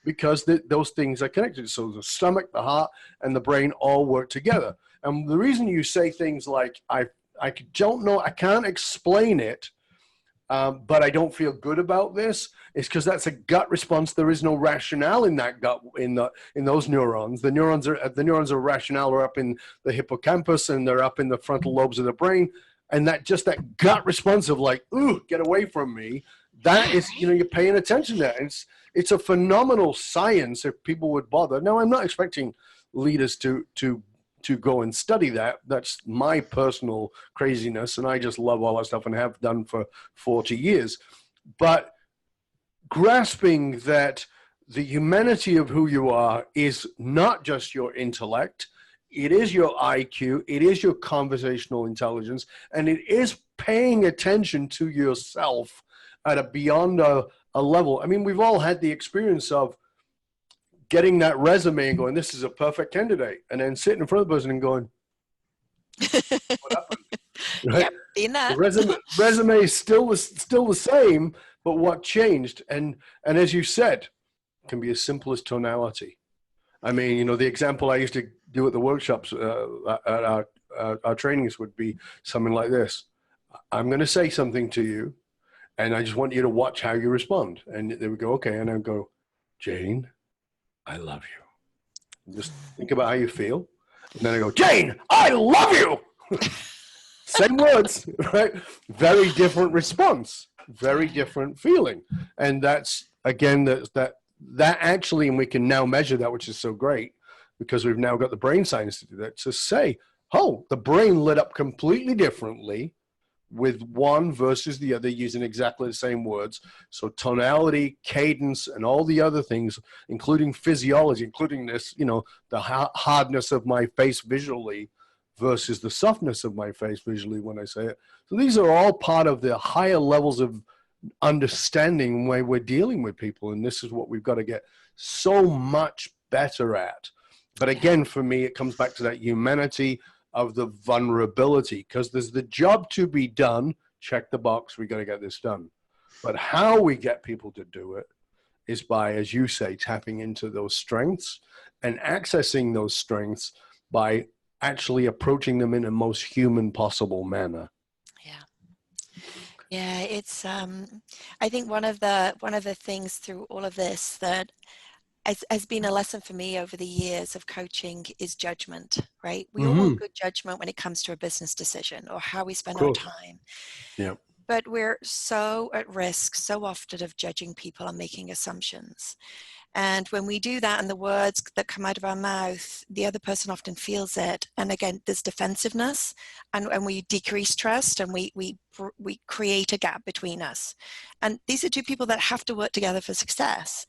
because those things are connected. So the stomach, the heart, and the brain all work together. And the reason you say things like, I don't know, I can't explain it, but I don't feel good about this, is because that's a gut response. There is no rationale in that gut, in those neurons. The neurons are rationale are up in the hippocampus and they're up in the frontal lobes of the brain. And that gut response of like, ooh, get away from me. That is, you know, you're paying attention to that. It's a phenomenal science if people would bother. Now, I'm not expecting leaders to go and study that. That's my personal craziness, and I just love all that stuff and have done for 40 years. But grasping that the humanity of who you are is not just your intellect, it is your IQ, it is your conversational intelligence, and it is paying attention to yourself at beyond a level. I mean, we've all had the experience of getting that resume and going, this is a perfect candidate, and then sitting in front of the person and going, what happened? Right? Yep, been that. The resume is still the same, but what changed? And as you said, it can be as simple as tonality. I mean, you know, the example I used to do at the workshops, at our trainings would be something like this. I'm going to say something to you, and I just want you to watch how you respond. And they would go, okay. And I would go, Jayne, I love you. Just think about how you feel. And then I go, Jayne, I love you. Same words, right? Very different response, very different feeling. And that's, again, that actually, and we can now measure that, which is so great because we've now got the brain science to do that, to say, oh, the brain lit up completely differently with one versus the other using exactly the same words. So tonality, cadence, and all the other things, including physiology, including this, the hardness of my face visually versus the softness of my face visually when I say it. So these are all part of the higher levels of understanding way we're dealing with people. And this is what we've got to get so much better at. But again, for me, it comes back to that humanity of the vulnerability, because there's the job to be done. Check the box. We got to get this done. But how we get people to do it is by, as you say, tapping into those strengths and accessing those strengths by actually approaching them in the most human possible manner. Yeah, it's I think one of the things through all of this that has been a lesson for me over the years of coaching is judgment, right? We all want good judgment when it comes to a business decision or how we spend our time. Yeah. But we're so at risk so often of judging people and making assumptions. And when we do that and the words that come out of our mouth, the other person often feels it. And again, there's defensiveness and we decrease trust and we create a gap between us. And these are two people that have to work together for success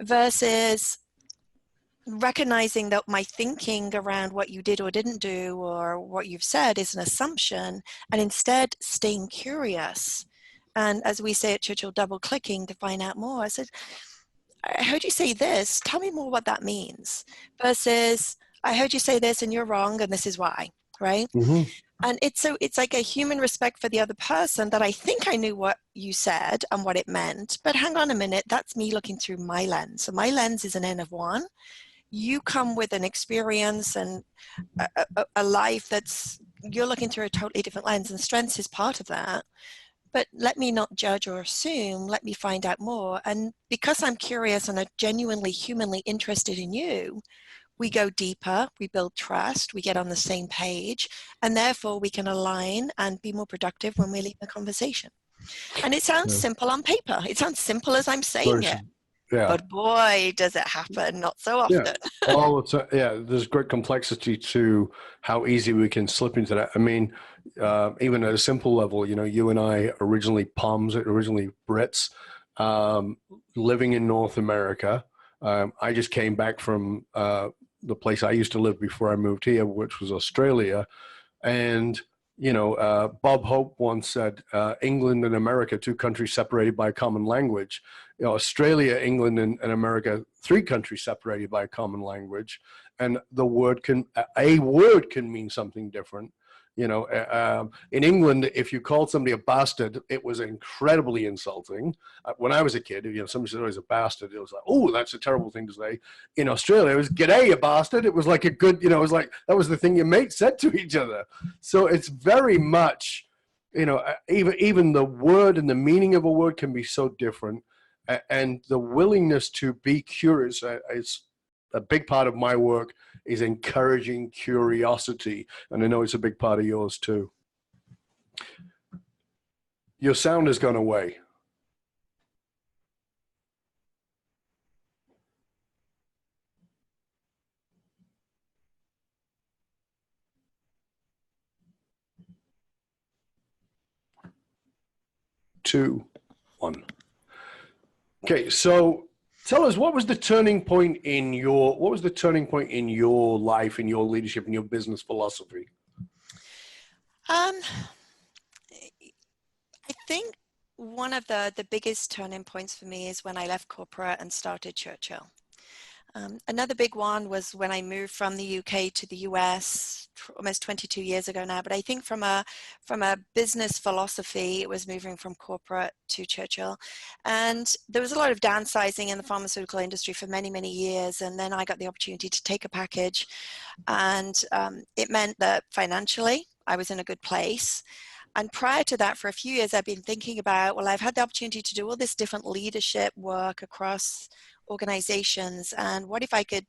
versus recognizing that my thinking around what you did or didn't do or what you've said is an assumption, and instead staying curious. And as we say at Churchill, double clicking to find out more. I said, I heard you say this, tell me more what that means, versus I heard you say this and you're wrong and this is why, right? And it's like a human respect for the other person that I think I knew what you said and what it meant, but hang on a minute, that's me looking through my lens. So my lens is an N of one. You come with an experience and a life that's, you're looking through a totally different lens, and strengths is part of that. But let me not judge or assume, let me find out more. And because I'm curious and genuinely humanly interested in you, we go deeper, we build trust, we get on the same page, and therefore we can align and be more productive when we leave the conversation. And it sounds simple on paper. It sounds simple as I'm saying it. Yeah. But boy, does it happen not so often. There's great complexity to how easy we can slip into that. I mean, even at a simple level, you and I originally Brits, living in North America. I just came back from the place I used to live before I moved here, which was Australia. And Bob Hope once said, England and America, two countries separated by a common language. Australia, England, and America, three countries separated by a common language. And a word can mean something different. In England, if you called somebody a bastard, it was incredibly insulting. When I was a kid, somebody said, "Oh, he's a bastard," it was like, "Oh, that's a terrible thing to say." In Australia, it was "G'day, you bastard." It was like a good, it was like that was the thing your mates said to each other. So it's very much, even the word and the meaning of a word can be so different, and the willingness to be curious is a big part of my work. Is encouraging curiosity. And I know it's a big part of yours too. Your sound has gone away. Two, one. Okay, so tell us, what was the turning point in your life, in your leadership, in your business philosophy? I think one of the biggest turning points for me is when I left corporate and started Churchill. Another big one was when I moved from the UK to the US almost 22 years ago now. But I think from a business philosophy, it was moving from corporate to Churchill. And there was a lot of downsizing in the pharmaceutical industry for many, many years. And then I got the opportunity to take a package. And it meant that financially, I was in a good place. And prior to that, for a few years, I've been thinking about, well, I've had the opportunity to do all this different leadership work across organizations, and what if I could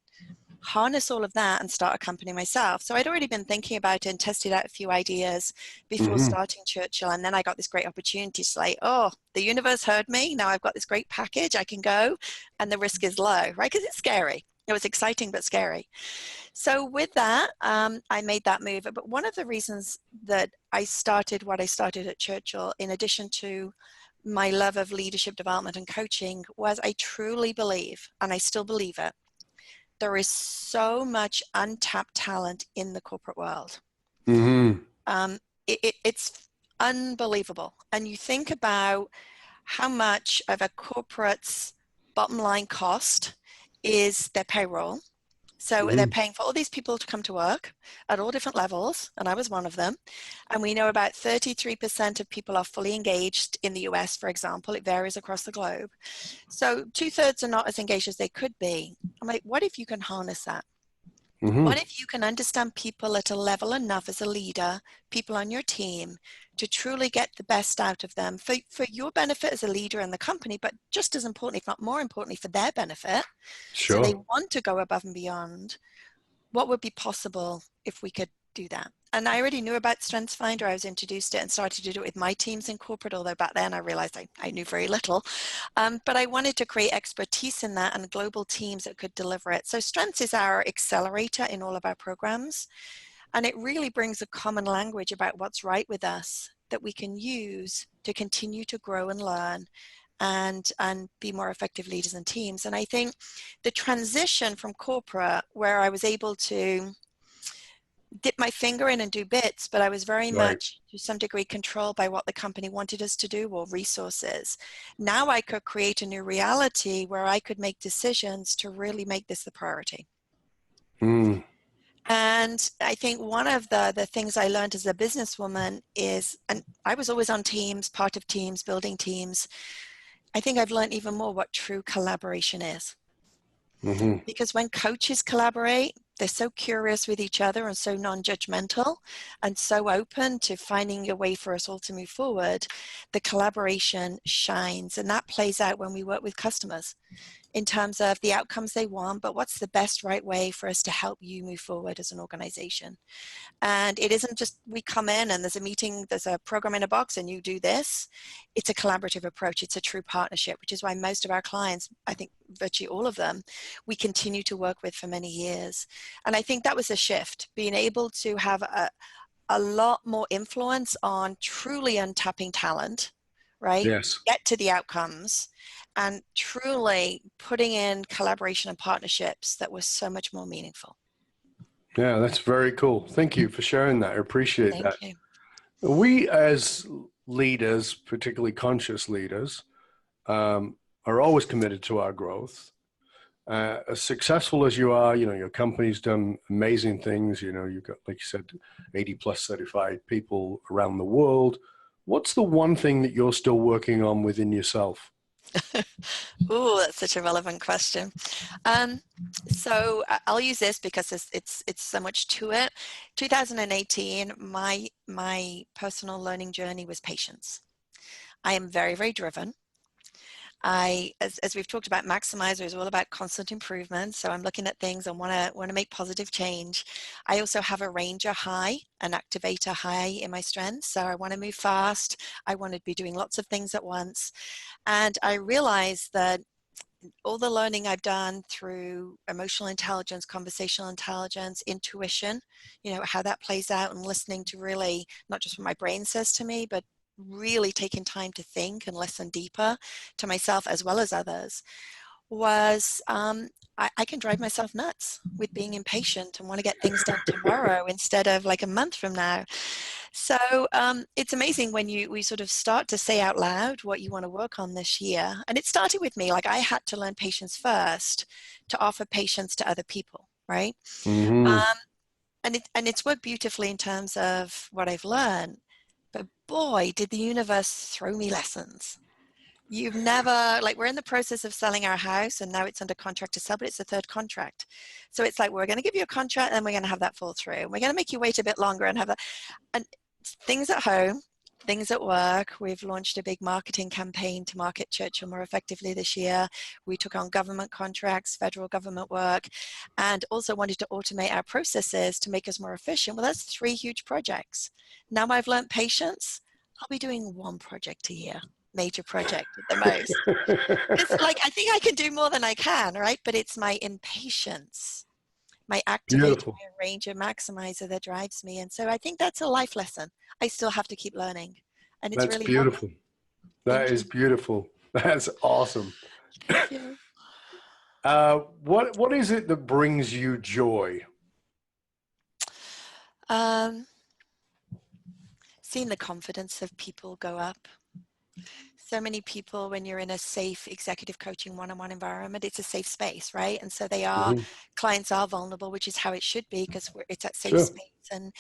harness all of that and start a company myself. So I'd already been thinking about it and tested out a few ideas before starting Churchill. And then I got this great opportunity to say, oh, the universe heard me. Now I've got this great package. I can go and the risk is low, right? Because it's scary. It was exciting, but scary. So with that, I made that move. But one of the reasons that I started what I started at Churchill, in addition to my love of leadership development and coaching, was I truly believe, and I still believe it, there is so much untapped talent in the corporate world. It's unbelievable. And you think about how much of a corporate's bottom line cost is their payroll. So they're paying for all these people to come to work at all different levels, and I was one of them. And we know about 33% of people are fully engaged in the US, for example. It varies across the globe. So 2/3 are not as engaged as they could be. I'm like, what if you can harness that? What if you can understand people at a level enough as a leader, people on your team, to truly get the best out of them for your benefit as a leader in the company, but just as importantly, if not more importantly, for their benefit. Sure. So they want to go above and beyond. What would be possible if we could do that? And I already knew about StrengthsFinder. I was introduced to it and started to do it with my teams in corporate, although back then I realized I knew very little. But I wanted to create expertise in that and global teams that could deliver it. So Strengths is our accelerator in all of our programs. And it really brings a common language about what's right with us that we can use to continue to grow and learn and be more effective leaders and teams. And I think the transition from corporate, where I was able to dip my finger in and do bits, but I was very much to some degree controlled by what the company wanted us to do or resources. Now I could create a new reality where I could make decisions to really make this the priority. And I think one of the things I learned as a businesswoman is, and I was always on teams, part of teams, building teams. I think I've learned even more what true collaboration is. Because when coaches collaborate, they're so curious with each other and so non-judgmental and so open to finding a way for us all to move forward. The collaboration shines, and that plays out when we work with customers in terms of the outcomes they want, but what's the best right way for us to help you move forward as an organization. And it isn't just we come in and there's a meeting, there's a program in a box and you do this. It's a collaborative approach. It's a true partnership, which is why most of our clients, I think virtually all of them, we continue to work with for many years. And I think that was a shift, being able to have a lot more influence on truly untapping talent, right? Yes. Get to the outcomes and truly putting in collaboration and partnerships that was so much more meaningful. Yeah, that's very cool. Thank you for sharing that. I appreciate that. Thank you. We as leaders, particularly conscious leaders, are always committed to our growth. As successful as you are, your company's done amazing things. You've got, like you said, 80 plus certified people around the world. What's the one thing that you're still working on within yourself? Ooh, that's such a relevant question. So I'll use this because it's so much to it. 2018, my personal learning journey was patience. I am very, very driven. As we've talked about, Maximizer is all about constant improvement. So I'm looking at things and want to make positive change. I also have a ranger high, an activator high in my strengths. So I want to move fast. I want to be doing lots of things at once. And I realized that all the learning I've done through emotional intelligence, conversational intelligence, intuition, how that plays out, and listening to really not just what my brain says to me, but really taking time to think and listen deeper to myself as well as others, was I can drive myself nuts with being impatient and want to get things done tomorrow instead of like a month from now. So it's amazing when we sort of start to say out loud what you want to work on this year. And it started with me, like I had to learn patience first to offer patience to other people, right? And it's worked beautifully in terms of what I've learned. But boy, did the universe throw me lessons. You've never, like we're in the process of selling our house and now it's under contract to sell, but it's the third contract. So it's like, we're going to give you a contract and we're going to have that fall through. We're going to make you wait a bit longer and have that. And things at home, things at work. We've launched a big marketing campaign to market Churchill more effectively this year. We took on government contracts, federal government work, and also wanted to automate our processes to make us more efficient. Well, that's 3 huge projects. Now I've learned patience. I'll be doing 1 project a year, major project at the most. It's like, I think I can do more than I can, right? But it's my impatience, my activator, Beautiful. my ranger maximizer that drives me. And so I think that's a life lesson. I still have to keep learning. And it's That's really helped me. beautiful. That Thank is you. beautiful. That's awesome. Thank you. What is it that brings you joy? Seeing the confidence of people go up. So many people, when you're in a safe executive coaching one-on-one environment, it's a safe space, right? And so Mhm. clients are vulnerable, which is how it should be, because it's that safe Sure. space.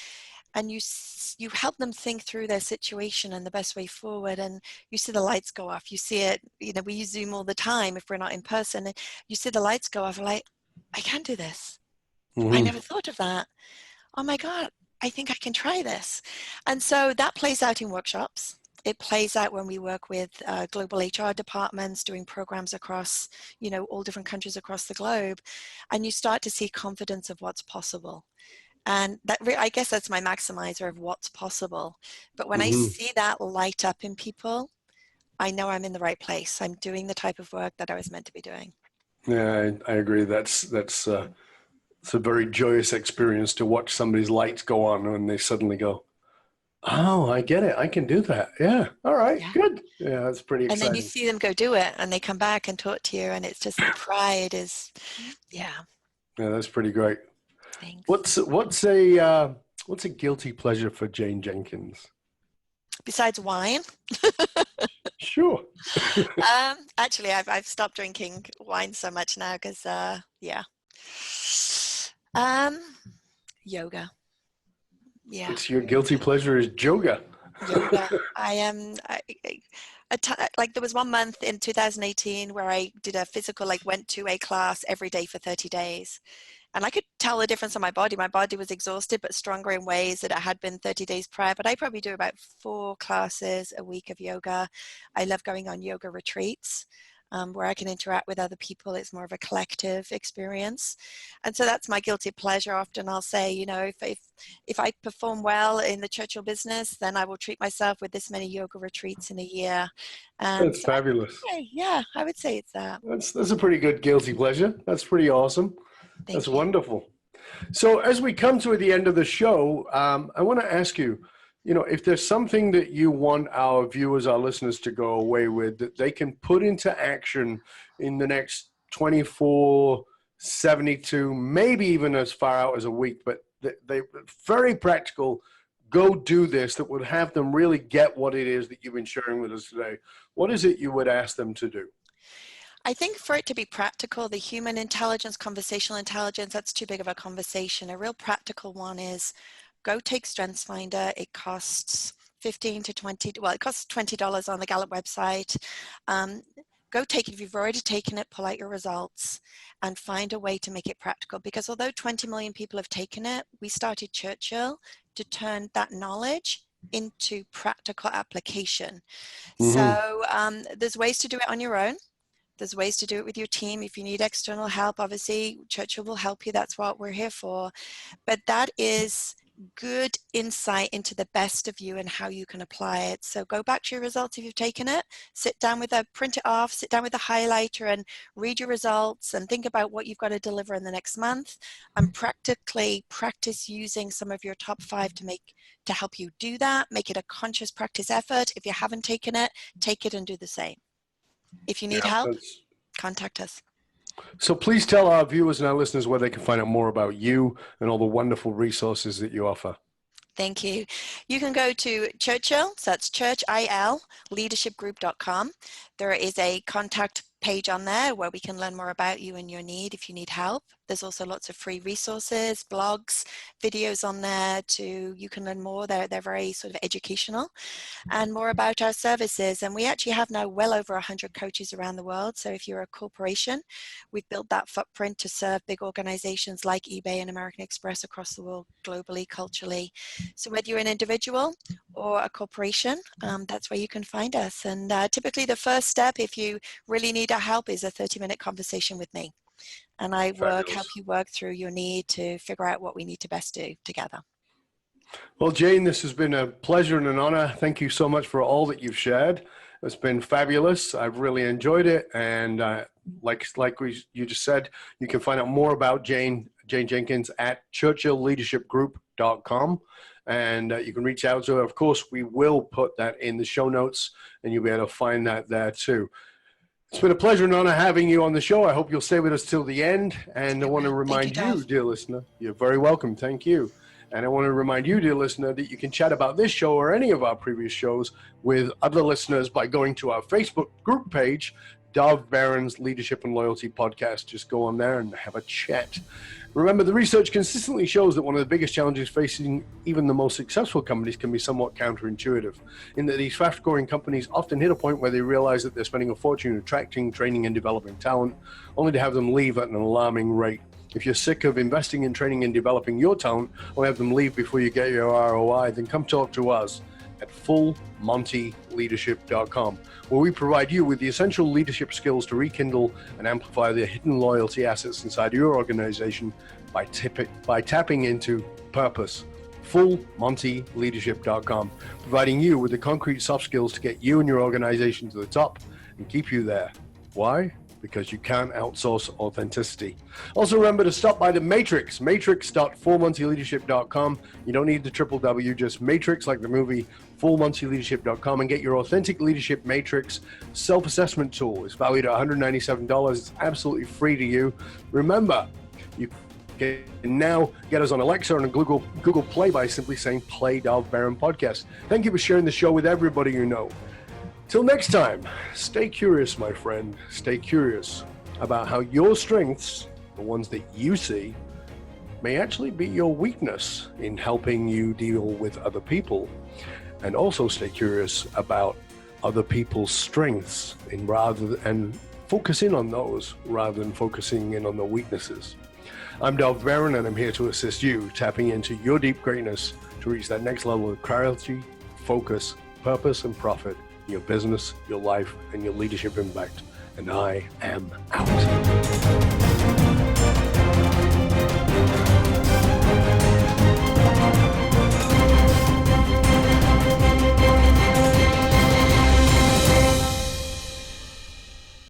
And you help them think through their situation and the best way forward. And you see the lights go off. You see it, we use Zoom all the time if we're not in person. And you see the lights go off, like, I can do this. I Mhm. never thought of that. Oh my God, I think I can try this. And so that plays out in workshops. It plays out when we work with global HR departments doing programs across, all different countries across the globe. And you start to see confidence of what's possible. And I guess that's my maximizer of what's possible. But when I Mhm. see that light up in people, I know I'm in the right place. I'm doing the type of work that I was meant to be doing. Yeah, I agree. It's a very joyous experience to watch somebody's lights go on when they suddenly go, "Oh, I get it. I can do that." Yeah. All right. Yeah. Good. Yeah, that's pretty And then you exciting. see them go do it and they come back and talk to you, and it's just the pride is, yeah, Yeah, that's pretty great. thanks. What's a guilty pleasure for Jayne Jenkins? Besides wine, Sure. actually, I've stopped drinking wine so much now because, yeah. Um, Yoga. Yeah. It's your guilty pleasure is yoga. Yoga. I am, like there was 1 month in 2018 where I did a physical, like went to a class every day for 30 days. And I could tell the difference on my body. My body was exhausted, but stronger in ways that it had been 30 days prior. But I probably do about 4 classes a week of yoga. I love going on yoga retreats where I can interact with other people. It's more of a collective experience. And so that's my guilty pleasure. Often I'll say, if I perform well in the Churchill business, then I will treat myself with this many yoga retreats in a year. And That's so I fabulous. would say, yeah, I would say it's that. That's a pretty good guilty pleasure. That's pretty awesome. That's Thank you. wonderful. So as we come to the end of the show, I want to ask you, if there's something that you want our viewers, our listeners to go away with that they can put into action in the next 24, 72, maybe even as far out as a week, but they very practical, go do this, that would have them really get what it is that you've been sharing with us today. What is it you would ask them to do? I think for it to be practical, the human intelligence, conversational intelligence, that's too big of a conversation. A real practical one is go take StrengthsFinder. It costs 15 to 20, well, it costs $20 on the Gallup website. Go take it. If you've already taken it, pull out your results and find a way to make it practical. Because although 20 million people have taken it, we started Churchill to turn that knowledge into practical application. Mm-hmm. So there's ways to do it on your own. There's ways to do it with your team. If you need external help, obviously Churchill will help you. That's what we're here for. But that is good insight into the best of you and how you can apply it. So go back to your results if you've taken it, sit down with print it off, sit down with a highlighter and read your results and think about what you've got to deliver in the next month and practically practice using some of your top 5 to help you do that. Make it a conscious practice effort. If you haven't taken it, take it and do the same. If you need Yeah, help, contact us. so please tell our viewers and our listeners where they can find out more about you and all the wonderful resources that you offer. Thank you. You can go to Churchill, so that's Churchill, leadershipgroup.com. There is a contact page on there where we can learn more about you and your need if you need help. There's also lots of free resources, blogs, videos on there you can learn more. They're very sort of educational, and more about our services. And we actually have now well over 100 coaches around the world. So if you're a corporation, we've built that footprint to serve big organizations like eBay and American Express across the world, globally, culturally. So whether you're an individual or a corporation, that's where you can find us. And typically the first step, if you really need our help, is a 30-minute conversation with me. And I help you work through your need to figure out what we need to best do together. Well, Jayne, this has been a pleasure and an honor. Thank you so much for all that you've shared. It's been fabulous. I've really enjoyed it. And you just said, you can find out more about Jayne Jenkins at churchillleadershipgroup.com. And you can reach out to her. Of course, we will put that in the show notes, and you'll be able to find that there too. It's been a pleasure and honor having you on the show. I hope you'll stay with us till the end. And I want to remind you, dear listener, you're very welcome. Thank you. And I want to remind you, dear listener, that you can chat about this show or any of our previous shows with other listeners by going to our Facebook group page, Dov Baron's Leadership and Loyalty Podcast. Just go on there and have a chat. Remember, the research consistently shows that one of the biggest challenges facing even the most successful companies can be somewhat counterintuitive, in that these fast-growing companies often hit a point where they realize that they're spending a fortune attracting, training, and developing talent, only to have them leave at an alarming rate. If you're sick of investing in training and developing your talent, or have them leave before you get your ROI, then come talk to us at fullmontyleadership.com, where we provide you with the essential leadership skills to rekindle and amplify the hidden loyalty assets inside your organization by tapping into purpose. fullmontyleadership.com, providing you with the concrete soft skills to get you and your organization to the top and keep you there. Why? Because you can't outsource authenticity. Also remember to stop by the Matrix, matrix.fullmontyleadership.com. You don't need the www, just Matrix like the movie, fullmontyleadership.com, and get your authentic leadership matrix self-assessment tool. It's valued at $197. It's absolutely free to you. Remember, you can now get us on Alexa and Google Play by simply saying play Dov Baron podcast. Thank you for sharing the show with everybody you know. Till next time, stay curious, my friend. Stay curious about how your strengths, the ones that you see, may actually be your weakness in helping you deal with other people. And also stay curious about other people's strengths and focus in on those rather than focusing in on the weaknesses. I'm Dov Baron, and I'm here to assist you tapping into your deep greatness to reach that next level of clarity, focus, purpose, and profit. Your business, your life, and your leadership impact. And I am out.